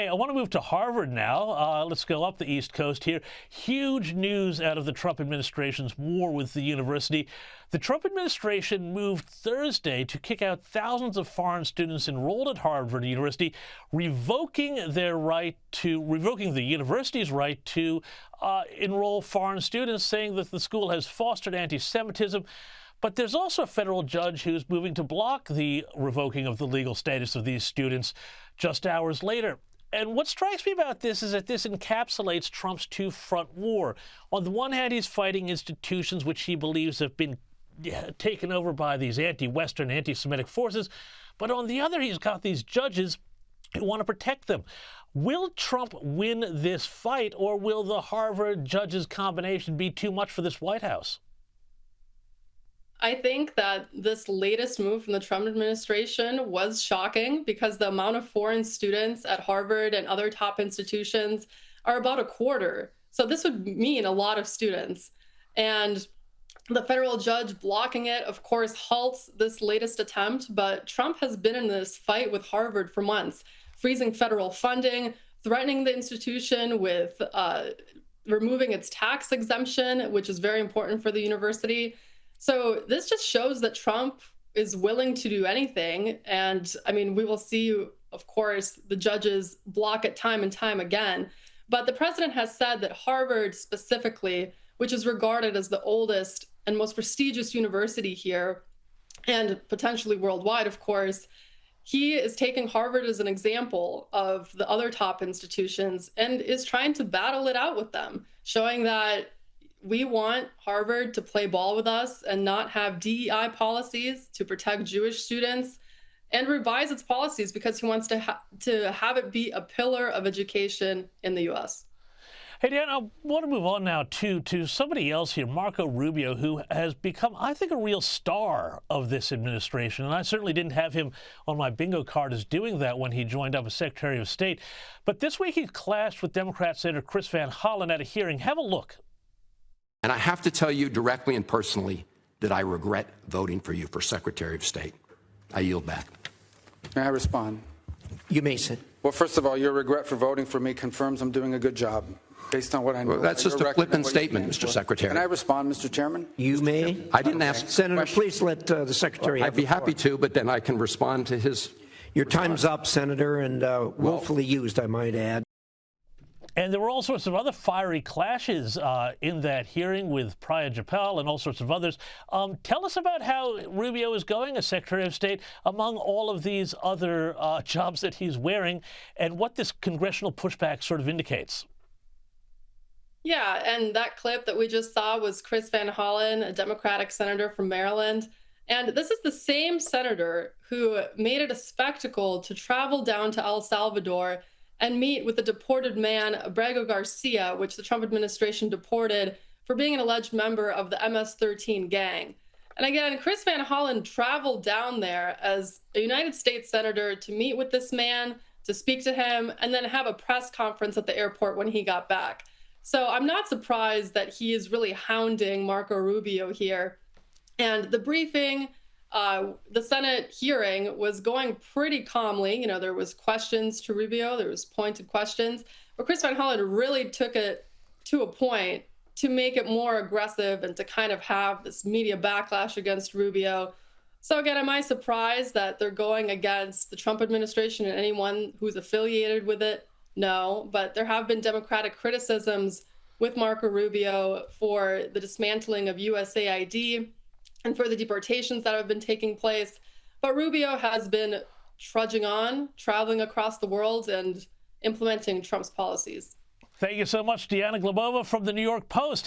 Hey, I want to move to Harvard now. Let's go up the East Coast here. Huge news out of the Trump administration's war with the university. The Trump administration moved Thursday to kick out thousands of foreign students enrolled at Harvard University, revoking the university's right to enroll foreign students, saying that the school has fostered anti-Semitism. But there's also a federal judge who's moving to block the revoking of the legal status of these students just hours later. And what strikes me about this is that this encapsulates Trump's two-front war. On the one hand, he's fighting institutions which he believes have been taken over by these anti-Western, anti-Semitic forces. But on the other, he's got these judges who want to protect them. Will Trump win this fight, or will the Harvard judges combination be too much for this White House? I think that this latest move from the Trump administration was shocking because the amount of foreign students at Harvard and other top institutions are about a quarter. So this would mean a lot of students. And the federal judge blocking it, of course, halts this latest attempt. But Trump has been in this fight with Harvard for months, freezing federal funding, threatening the institution with removing its tax exemption, which is very important for the university. So this just shows that Trump is willing to do anything. And I mean, we will see, of course, the judges block it time and time again. But the president has said that Harvard specifically, which is regarded as the oldest and most prestigious university here, and potentially worldwide, of course, he is taking Harvard as an example of the other top institutions and is trying to battle it out with them, showing that we want Harvard to play ball with us and not have DEI policies to protect Jewish students and revise its policies because he wants to have it be a pillar of education in the U.S. Hey, Dan, I want to move on now to somebody else here, Marco Rubio, who has become, I think, a real star of this administration. And I certainly didn't have him on my bingo card as doing that when he joined up as Secretary of State. But this week he clashed with Democrat Senator Chris Van Hollen at a hearing. Have a look. And I have to tell you directly and personally that I regret voting for you for Secretary of State. I yield back. May I respond? You may sit. Well, first of all, your regret for voting for me confirms I'm doing a good job, based on what I know. Well, that's just a flippant statement, Mr. Secretary. Can I respond, Mr. Chairman? You may. I didn't ask. Senator, please let the Secretary have I'd be the floor. happy to, but then I can respond to his. Your time's up, Senator, and willfully used, I might add. And there were all sorts of other fiery clashes in that hearing with Priya Japal and all sorts of others. Tell us about how Rubio is going as Secretary of State among all of these other jobs that he's wearing and what this congressional pushback sort of indicates. Yeah, and that clip that we just saw was Chris Van Hollen, a Democratic senator from Maryland. And this is the same senator who made it a spectacle to travel down to El Salvador and meet with the deported man, Abrego Garcia, which the Trump administration deported for being an alleged member of the MS-13 gang. And again, Chris Van Hollen traveled down there as a United States senator to meet with this man, to speak to him, and then have a press conference at the airport when he got back. So I'm not surprised that he is really hounding Marco Rubio here. And the briefing, the Senate hearing was going pretty calmly. You know, there was questions to Rubio, there was pointed questions, but Chris Van Hollen really took it to a point to make it more aggressive and to kind of have this media backlash against Rubio. So again, am I surprised that they're going against the Trump administration and anyone who's affiliated with it? No, but there have been Democratic criticisms with Marco Rubio for the dismantling of USAID and for the deportations that have been taking place. But Rubio has been trudging on, traveling across the world and implementing Trump's policies. Thank you so much, Deanna Glebova from the New York Post.